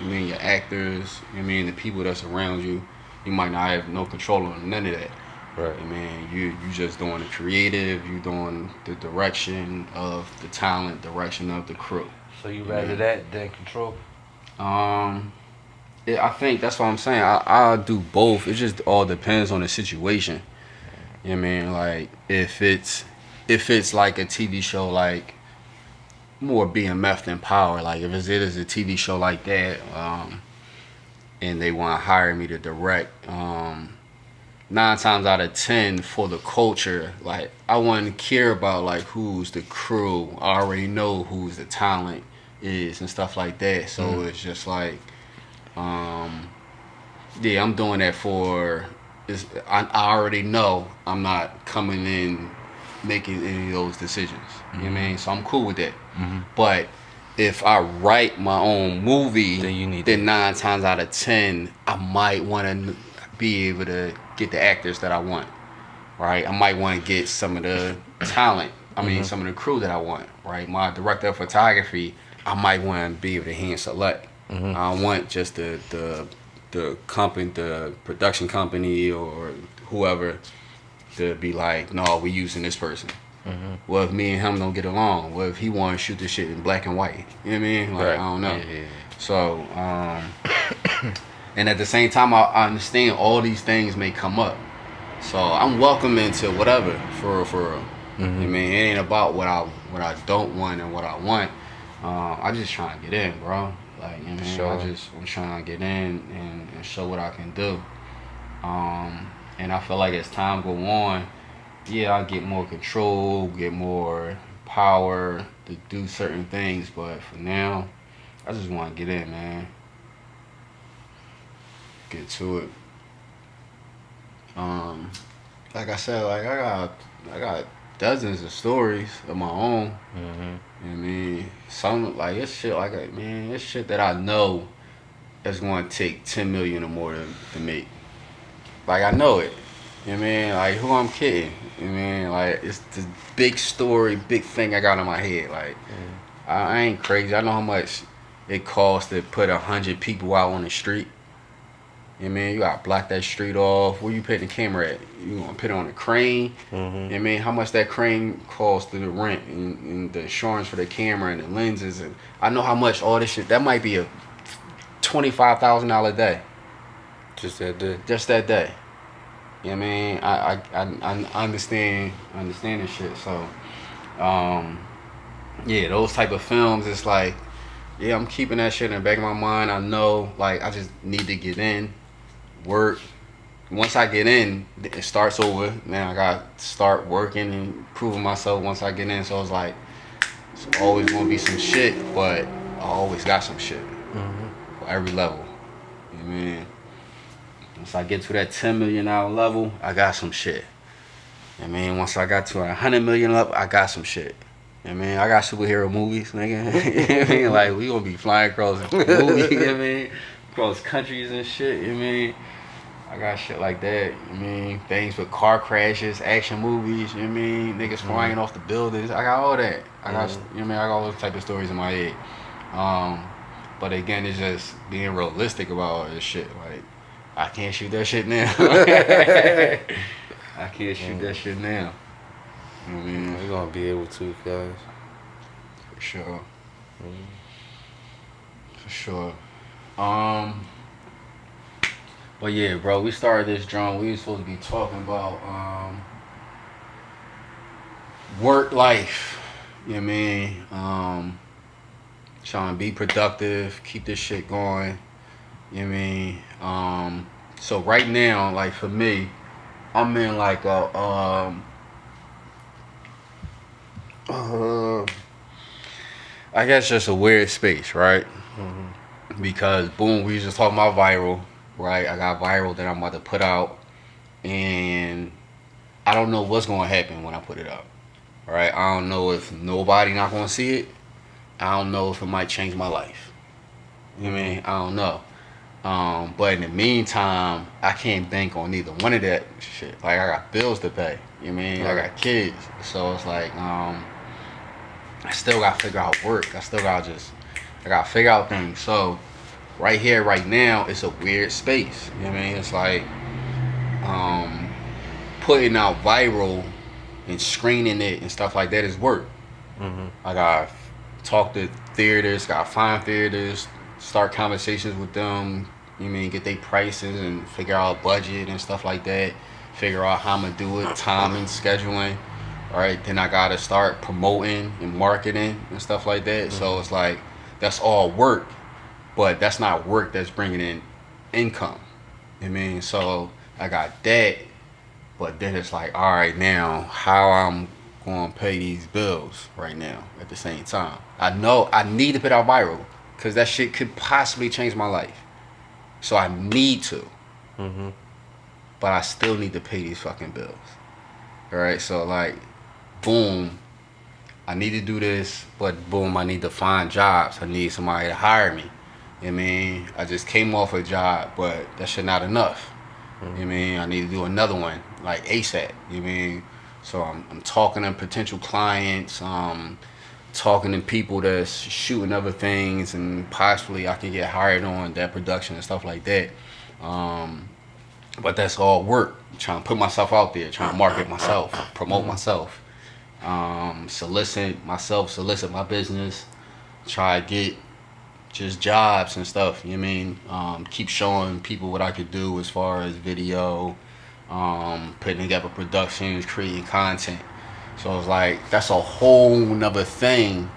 You mean your actors? You mean the people that's around you? You might not have no control on none of that. Right. I mean, you just doing the creative. You doing the direction of the talent, direction of the crew. So you rather that than control? Yeah, I think that's what I'm saying. I'll do both. It just all depends on the situation. You know what I mean? Like if it's like a TV show like more BMF than Power. Like if it is a TV show like that, and they want to hire me to direct, 9 times out of 10 for the culture, like I wouldn't care about like who's the crew. I already know who's the talent is and stuff like that. So it's just like, yeah, I'm doing that for. I already know I'm not coming in making any of those decisions. You know what I mean? So I'm cool with that. But if I write my own movie, then 9 times out of 10, I might want to be able to get the actors that I want. Right? I might want to get some of the talent. I mean, some of the crew that I want. Right? My director of photography, I might want to be able to hand select. I don't want just the company, the production company or whoever to be like, no, we using this person. Well, if me and him don't get along, well, if he want to shoot this shit in black and white, you know what I mean? Like, Right. I don't know. Yeah. So, and at the same time, I understand all these things may come up. So I'm welcome into whatever, for real. You know what I mean? It ain't about what I don't want and what I want. I just trying to get in, bro. Like, you know what I mean? Sure. I'm trying to get in and show what I can do. And I feel like as time go on, yeah, I get more control, get more power to do certain things. But for now, I just want to get in, man. Get to it. Like I said, like I got dozens of stories of my own. You know what I mean? Some like it's shit like it's shit that I know that's going to take 10 million or more to make. Like I know it. You know what I mean? Like who I'm kidding. You know what I mean? Like it's the big story, big thing I got in my head. Like I ain't crazy. I know how much it costs to put 100 people out on the street. You know what I mean? You gotta block that street off. Where you putting the camera at? You gonna put it on a crane? You know what I mean? How much that crane costs to the rent and the insurance for the camera and the lenses, and I know how much all this shit. That might be a $25,000 day. Just that day. Just that day. You know what I mean? I understand this shit. So, yeah, those type of films, it's like, yeah, I'm keeping that shit in the back of my mind. I know, like, I just need to get in, work. Once I get in, it starts over. Man, I got to start working and proving myself once I get in. So it's like, it's always going to be some shit, but I always got some shit for every level. You know what I mean? Once I get to that $10 million level, I got some shit. You know what I mean? Once I got to a $100 million level, I got some shit. You know what I mean? I got superhero movies, nigga. You know what I mean? Like, we gonna be flying across movies, you know what I mean? Across countries and shit, you know what I mean? I got shit like that, you know what I mean? Things with car crashes, action movies, you know what I mean? Niggas flying off the buildings. I got all that. I got, you know what I mean? I got all those type of stories in my head. But again, it's just being realistic about all this shit. Like, I can't shoot that shit now. I can't shoot that shit now. You know what I mean? We're gonna be able to, guys. For sure. For sure. But yeah, bro, we started this drum. We were supposed to be talking about work life. You know what I mean? Trying to be productive, keep this shit going. You know what I mean? So right now, like for me, I'm in like a I guess just a weird space, right? Because boom, we was just talking about viral, right? I got viral that I'm about to put out, and I don't know what's gonna happen when I put it out, right? I don't know if nobody not gonna see it. I don't know if it might change my life. You know what I mean? I don't know. But in the meantime, I can't bank on either one of that shit. Like, I got bills to pay. You know what I mean? I got kids. So it's like, I still got to figure out work. I got to figure out things. So right here, right now, it's a weird space. You know what I mean? It's like, putting out viral and screening it and stuff like that is work. I got to talk to theaters, got to find theaters, start conversations with them, you know what I mean, get their prices and figure out budget and stuff like that, figure out how I'm going to do it, timing, scheduling, all right? Then I got to start promoting and marketing and stuff like that. So it's like, that's all work, but that's not work that's bringing in income. You know what I mean? So I got that, but then it's like, all right, now how I'm going to pay these bills right now at the same time. I know I need to put out viral, because that shit could possibly change my life. So I need to. But I still need to pay these fucking bills. Alright, so like, boom, I need to do this, but boom, I need to find jobs. I need somebody to hire me. You know what I mean? I just came off a job, but that shit not enough. You know what I mean? I need to do another one, like ASAP. You know what I mean? So I'm talking to potential clients, talking to people that's shooting other things, and possibly I can get hired on that production and stuff like that. But that's all work. Trying to put myself out there, trying to market myself, promote myself, solicit my business, try to get just jobs and stuff, you know what I mean? Keep showing people what I could do as far as video, putting together productions, creating content. So it's like, that's a whole nother thing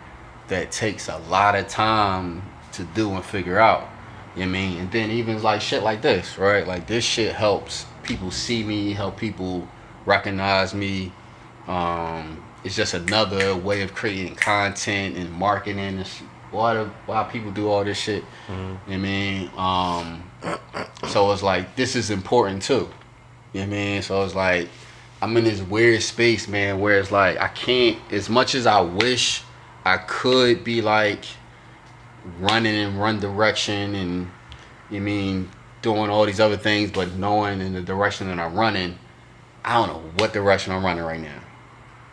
that takes a lot of time to do and figure out. You know what I mean? And then even like shit like this, right? Like, this shit helps people see me, help people recognize me. It's just another way of creating content and marketing. It's why people do all this shit. You know what I mean? So it's like, this is important too. You know what I mean? So it's like, I'm in this weird space, man, where it's like, I can't, as much as I wish I could be like running in one direction and, you know what I mean, doing all these other things, but knowing in the direction that I'm running, I don't know what direction I'm running right now.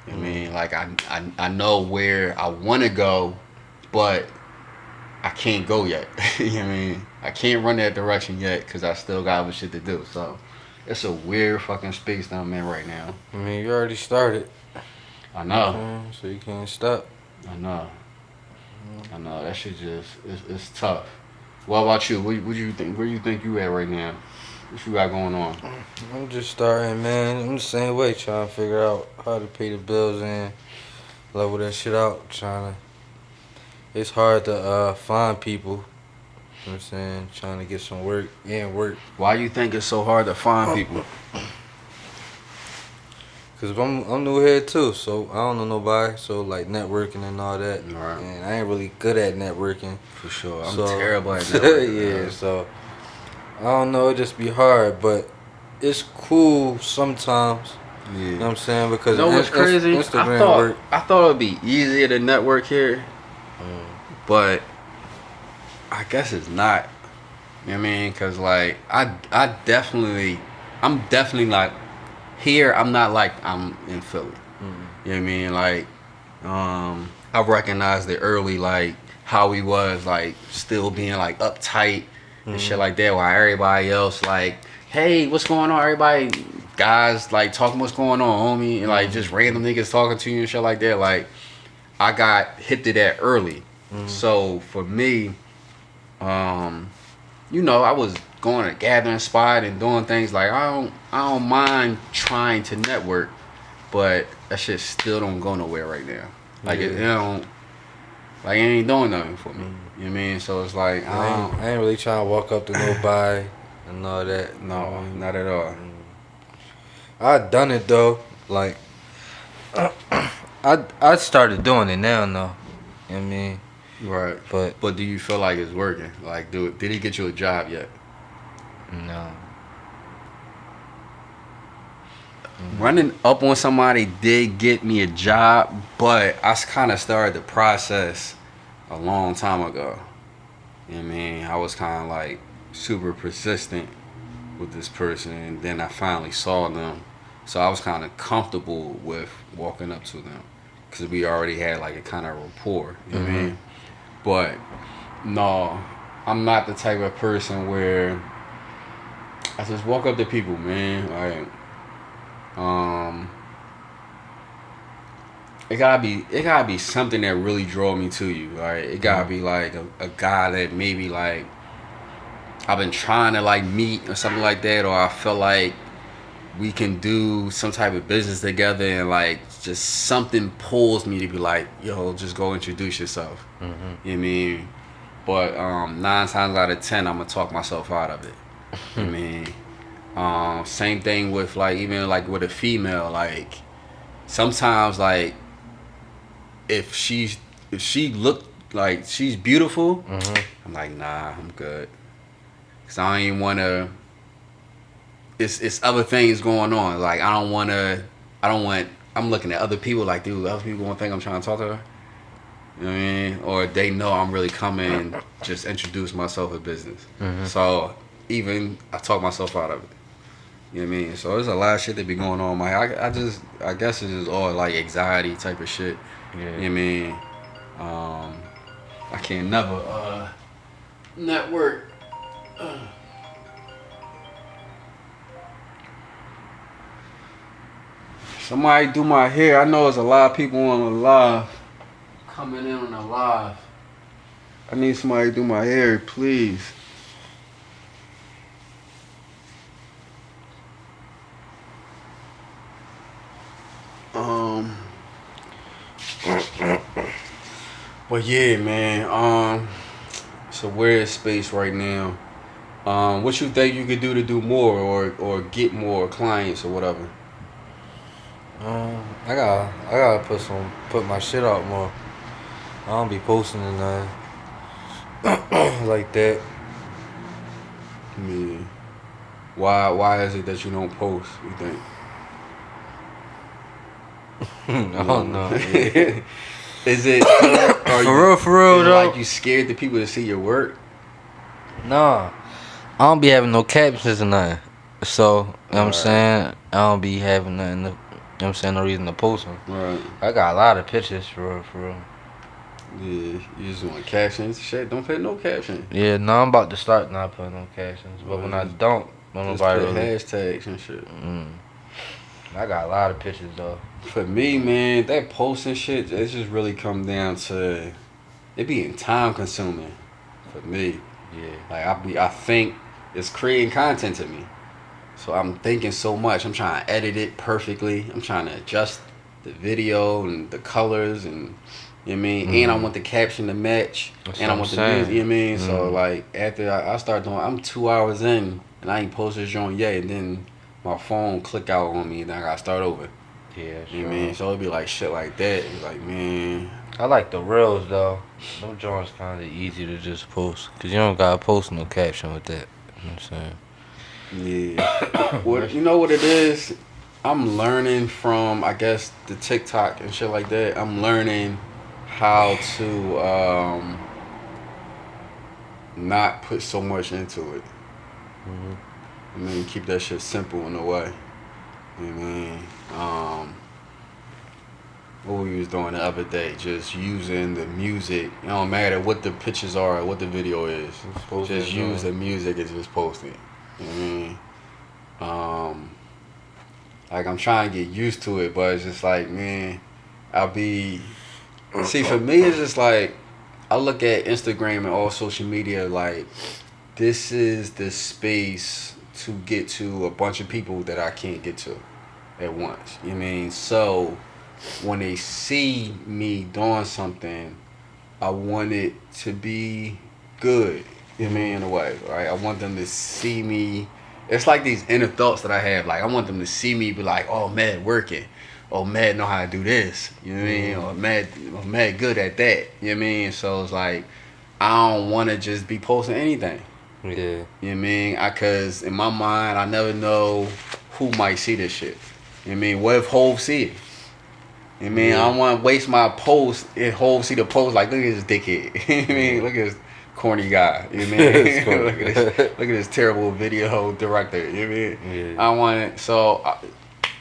You know what I mean? Like, I know where I want to go, but I can't go yet. You know what I mean? I can't run that direction yet because I still got other shit to do. So it's a weird fucking space that I'm in right now. I mean, you already started. I know. So you can't stop. I know. That shit just it's tough. What about you? What do you think? Where you think you at right now? What you got going on? I'm just starting, man. I'm the same way, trying to figure out how to pay the bills and level that shit out. It's hard to find people. You know what I'm saying? Trying to get some work and work. Why you think it's so hard to find people? Cause I'm new here too, so I don't know nobody. So like networking and all that, Right. and I ain't really good at networking. For sure, I'm terrible at that. networking. Yeah, so I don't know. It just be hard, but it's cool sometimes. Yeah. You know what I'm saying? Because you know what's crazy? Instagram I thought it would be easier to network here, but I guess it's not. You know what I mean? Cause like I'm definitely like here. I'm not like I'm in Philly. You know what I mean? Like I recognized it early, like how we was like still being like uptight and shit like that, while everybody else like, hey, what's going on? Everybody, guys, like talking what's going on, homie, and like just random niggas talking to you and shit like that. Like I got hit to that early, so for me, you know, I was going to gathering spot and doing things like I don't mind trying to network, but that shit still don't go nowhere right now. Like it don't, like it ain't doing nothing for me. You know what I mean? So it's like I ain't really trying to walk up to nobody and all that. No, not at all. I done it though. Like I started doing it now. You know what I mean? Right. But do you feel like it's working? Like, did he get you a job yet? No. Running up on somebody did get me a job, but I kind of started the process a long time ago. You know what I mean? I was kind of like super persistent with this person, and then I finally saw them. So I was kind of comfortable with walking up to them because we already had like a kind of rapport. You know what I mean? But no, I'm not the type of person where I just walk up to people, man. Like, it gotta be something that really draw me to you. Like, it gotta be like a guy that maybe like I've been trying to like meet or something like that, or I feel like we can do some type of business together, and like just something pulls me to be like, yo, just go introduce yourself. You know what I mean? But 9 times out of 10, I'm gonna talk myself out of it. You know what I mean? Same thing with like even like with a female. Like sometimes like if she look like she's beautiful, I'm like, nah, I'm good. Cause I don't even wanna. It's other things going on. Like I'm looking at other people like, dude, other people gonna think I'm trying to talk to her. You know what I mean? Or they know I'm really coming just introduce myself in business. So even I talk myself out of it. You know what I mean? So there's a lot of shit that be going on. I guess it's just all like anxiety type of shit. Yeah. You know what I mean? I can't never network. Somebody do my hair. I know there's a lot of people on the live. Coming in on the live. I need somebody to do my hair, please. But yeah, man. It's a weird space right now. What you think you could do to do more or get more clients or whatever? I gotta put my shit out more. I don't be posting and nothing like that. Yeah. Why is it that you don't post, you think? I don't know. Is it For real though? like you scared the people to see your work? Nah. I don't be having no captions or nothing. So, you know what I'm saying? I don't be having nothing to, you know what I'm saying, no reason to post them. Right. I got a lot of pictures for real. Yeah, you just want captions. Shit, don't put no caption. Yeah, no, I'm about to start not putting no captions. But when I don't Just nobody put really. hashtags and shit. I got a lot of pictures though. For me, man, that posting shit, it just really come down to it being time consuming. For me, Yeah. like I think it's creating content to me. So I'm thinking so much. I'm trying to edit it perfectly. I'm trying to adjust the video and the colors and you know what I mean. And I want the caption to match. That's And I what want I'm the music. saying. You know what I mean. So like after I start doing, I'm 2 hours in and I ain't posted this joint yet. And then my phone click out on me and then I gotta start over. Yeah, sure. You know what I mean. So it'd be like shit like that. It's like man. I like the reels though. Those joints kind of easy to just post. Cause you don't gotta post no caption with that. You know what I'm saying? Yeah. What you know what it is? I'm learning from I guess the TikTok and shit like that. I'm learning how to not put so much into it. I mean, keep that shit simple in a way. You know what I mean? What we was doing the other day, just using the music. It don't matter what the pictures are or what the video is. Just use the music and just post it. You know what I mean? Like I'm trying to get used to it, but it's just like, man, see, for me, it's just like, I look at Instagram and all social media like, this is the space to get to a bunch of people that I can't get to at once. You know what I mean? So, when they see me doing something, I want it to be good. You know what I mean? In a way, right? I want them to see me. It's like these inner thoughts that I have. Like I want them to see me, be like, "Oh, Mad working. Oh, Mad know how to do this." You know what I mean? Or Mad good at that. You know what I mean? So it's like I don't want to just be posting anything. Yeah. You know what I mean? Cause in my mind, I never know who might see this shit. You know what I mean? What if Hov see it? You know what I mean? I don't want to waste my post and Hov see the post like, look at this dickhead. You know what I mean? Look at this corny guy. You know what I mean? look at this terrible video director. You know what I mean? Yeah. I want it. So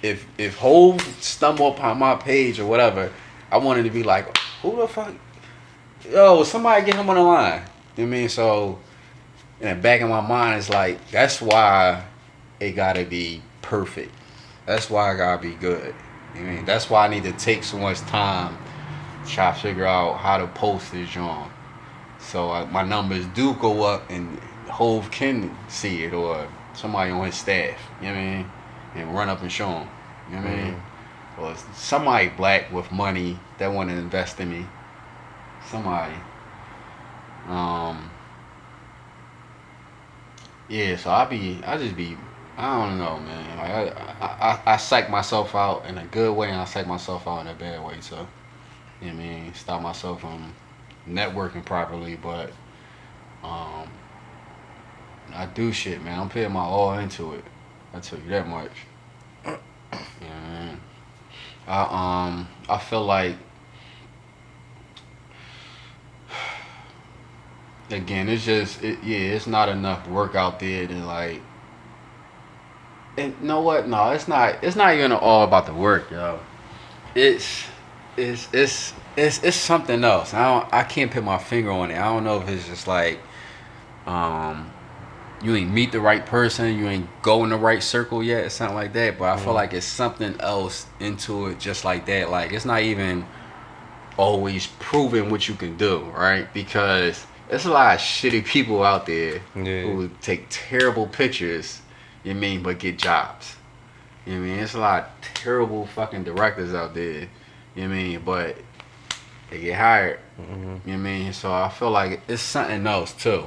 if Hov stumble upon my page or whatever, I want it to be like, who the fuck? Yo, somebody get him on the line. You know what I mean? So in the back of my mind, it's like, that's why it gotta be perfect. That's why I gotta be good. You know what I mean? That's why I need to take so much time to try to figure out how to post this joint. So my numbers do go up and Hov can see it or somebody on his staff. You know what I mean? And run up and show him. You know what I mean? Or somebody black with money that want to invest in me. Somebody. Yeah, so I don't know, man. Like I psych myself out in a good way and I psych myself out in a bad way, so you know what I mean, stop myself from networking properly, but I do shit, man. I'm putting my all into it. I tell you that much. Yeah, man. I feel like again, it's not enough work out there to like. And you know what? No, it's not. It's not even all about the work, yo. It's something else. I can't put my finger on it. I don't know if it's just like, you ain't meet the right person, you ain't go in the right circle yet, or something like that. But I feel like it's something else into it, just like that. Like it's not even always proving what you can do, right? Because there's a lot of shitty people out there who take terrible pictures, you know what I mean, but get jobs. You know what I mean? There's a lot of terrible fucking directors out there, you know what I mean, but they get hired. You know what I mean? So I feel like it's something else too.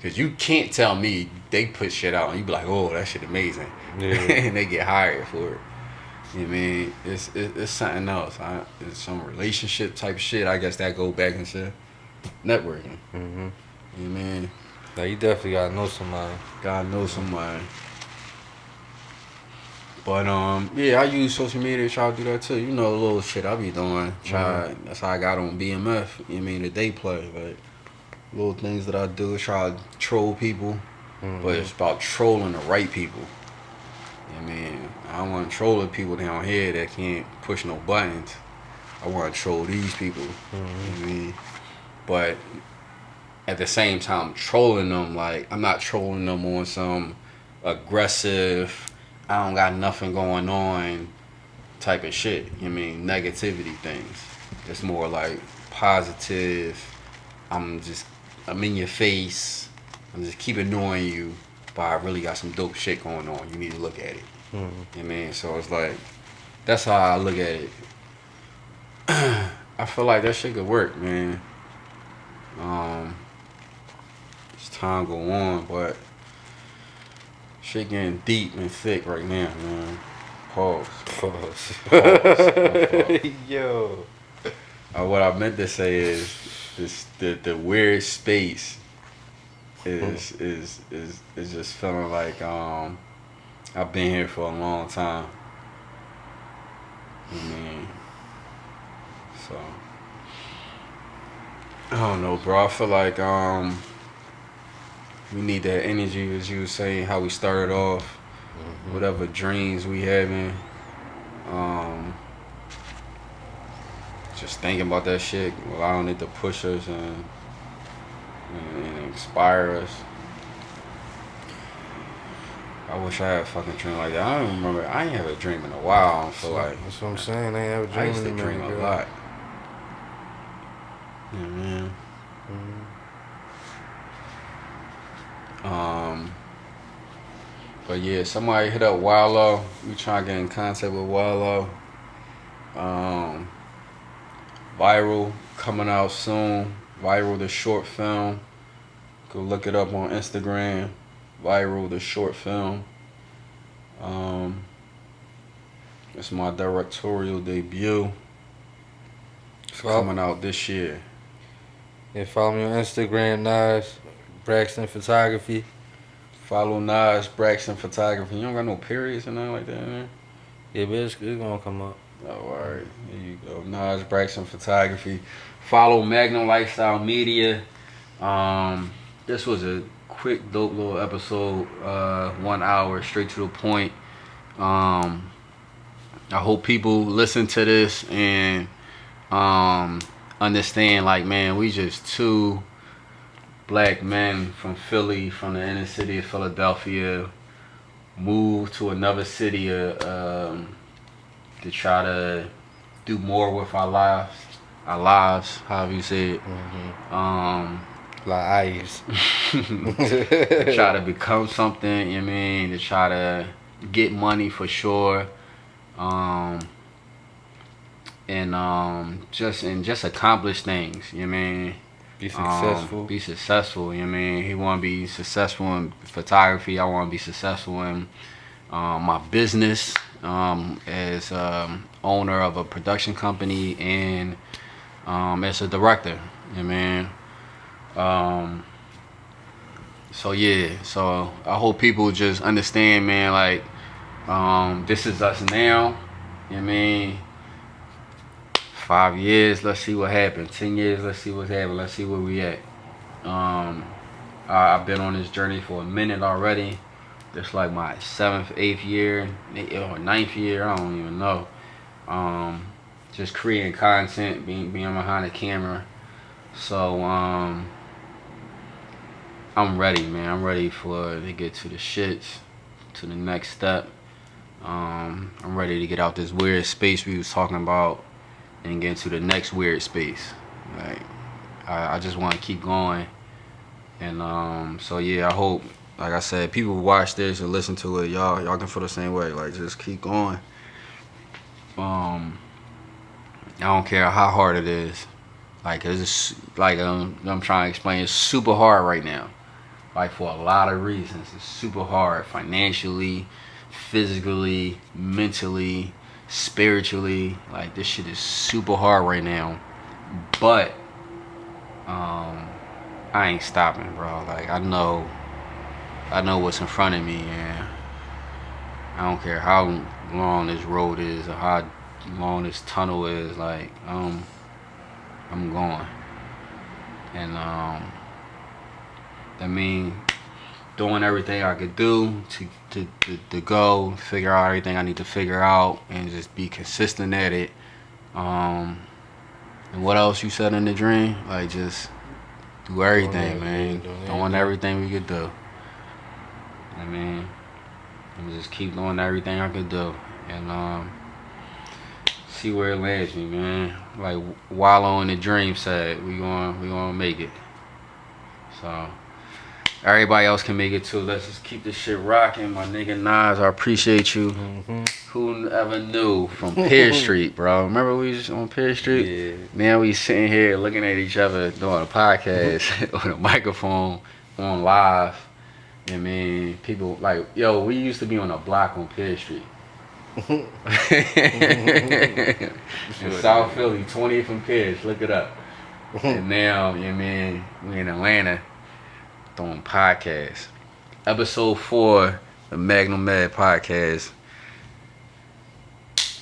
Cause you can't tell me they put shit out and you be like, oh, that shit amazing. And they get hired for it. You know what I mean? It's something else. It's some relationship type shit. I guess that go back into networking. You know what I mean? Now you definitely gotta know somebody. Gotta know somebody. But yeah, I use social media to try to do that too. You know, the little shit I be doing. That's how I got on BMF. You know what I mean? The day play, but little things that I do is try to troll people. But it's about trolling the right people. You know what I mean? I don't want to troll the people down here that can't push no buttons. I want to troll these people. Mm-hmm. You know what I mean? But at the same time, trolling them, like, I'm not trolling them on some aggressive, I don't got nothing going on type of shit. You know what I mean? Negativity things. It's more like positive. I'm in your face. I'm just keep annoying you, but I really got some dope shit going on. You need to look at it. Mm-hmm. You know what I mean? So it's like, that's how I look at it. I feel like that shit could work, man. As time go on, but shit getting deep and thick right now, man. Pause. Pause. Pause. Yo. What I meant to say is the weird space is just feeling like I've been here for a long time. I mean, so I don't know, bro. I feel like we need that energy, as you were saying, how we started off, whatever dreams we having. Just thinking about that shit, allowing it to push us and inspire us. I wish I had a fucking dream like that. I don't remember. I ain't have a dream in a while. I don't feel like. That's what I'm saying. I ain't have a dream. I used to dream a lot. Yeah, man. But yeah, somebody hit up Wallow. We trying to get in contact with Wallow. Viral coming out soon. Viral the short film. Go look it up on Instagram. Viral the short film. It's my directorial debut. It's coming out this year. Yeah, follow me on Instagram, Naaz Braxton Photography. Follow Naaz Braxton Photography. You don't got no periods or nothing like that in there? Yeah, but it's gonna come up. Oh, alright. There you go. Naaz Braxton Photography. Follow Magnum Lifestyle Media. This was a quick, dope little episode. 1 hour, straight to the point. I hope people listen to this and understand, like, man, we just two black men from Philly, from the inner city of Philadelphia, moved to another city to try to do more with our lives, however you say it. Lives. To try to become something, you know what I mean, to try to get money for sure. Just accomplish things, you know what I mean? Be successful. Be successful, you know what I mean? He want to be successful in photography. I want to be successful in my business as owner of a production company and as a director, you know what I mean? So yeah, so I hope people just understand, man, like, this is us now, you know what I mean? 5 years, let's see what happens. 10 years, let's see what's happening. Let's see where we at. I've been on this journey for a minute already. It's like my 7th, 8th year, or 9th year, I don't even know. Just creating content, being behind the camera. So, I'm ready, man. I'm ready to get to the shits, to the next step. I'm ready to get out this weird space we was talking about and get into the next weird space. Like, I just want to keep going. And so yeah, I hope, like I said, people who watch this and listen to it, y'all can feel the same way. Like, just keep going. I don't care how hard it is. Like, it's like I'm trying to explain, it's super hard right now. Like, for a lot of reasons, it's super hard financially, physically, mentally, spiritually. Like, this shit is super hard right now, but I ain't stopping, bro. Like, I know what's in front of me, and I don't care how long this road is or how long this tunnel is. Like, I'm going, and that mean doing everything I could do to go figure out everything I need to figure out and just be consistent at it. And what else you said in the dream? Like, just do everything, man. Doing everything we could do. I mean, I'm just keep doing everything I could do. And see where it lands me, man. Like Wallow in the dream said, we gonna make it. So everybody else can make it too. Let's just keep this shit rocking. My nigga Naaz, I appreciate you. Who ever knew from Pier Street, bro? Remember we was on Pier Street? Yeah. Now we sitting here looking at each other doing a podcast on a microphone on live. I mean, people like, yo, we used to be on a block on Pier Street. In South Philly, 20th and Pierce, look it up. And now, you know what I mean, we in Atlanta doing podcasts. Episode 4, the Magnum Med Podcast.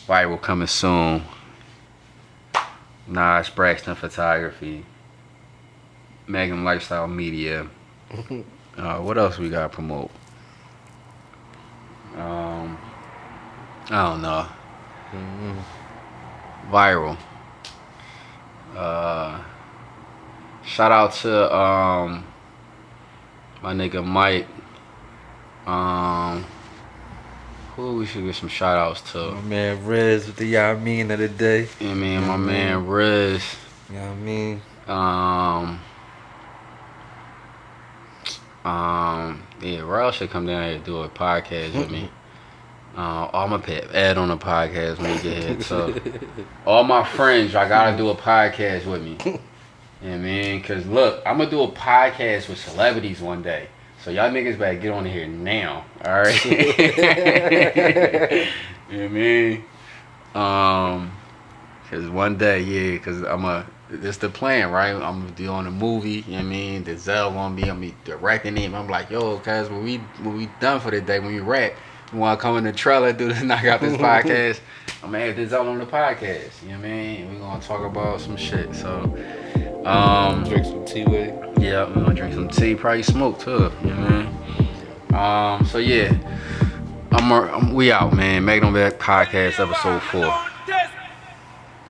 Viral coming soon. Naaz Braxton Photography. Magnum Lifestyle Media. What else we gotta promote? I don't know. Viral. Shout out to my nigga Mike. Who we should give some shout outs to? My man Riz with the y'all mean of the day. Yeah, man, my man Riz. You know what I mean? Yeah, Raul should come down here and do a podcast with me. I'm gonna put Ed on the podcast when we get here. So, all my friends, y'all gotta do a podcast with me. You know what I mean? Cause look, I'm gonna do a podcast with celebrities one day. So y'all niggas better get on here now. Alright? You know what I mean? Cause one day, yeah, cause this the plan, right? I'm gonna do on a movie, you know what I mean? Denzel gonna be directing it. I'm like, yo, cuz when we done for the day, when we wrap, you wanna come in the trailer, knock out this podcast, I'm gonna have Denzel on the podcast, you know what I mean? We gonna talk about some shit, so Drink some tea with it. yeah, we gonna drink some tea, probably smoke too, you know what I mean? So yeah, we out, man. Magnum Med Podcast, episode 4.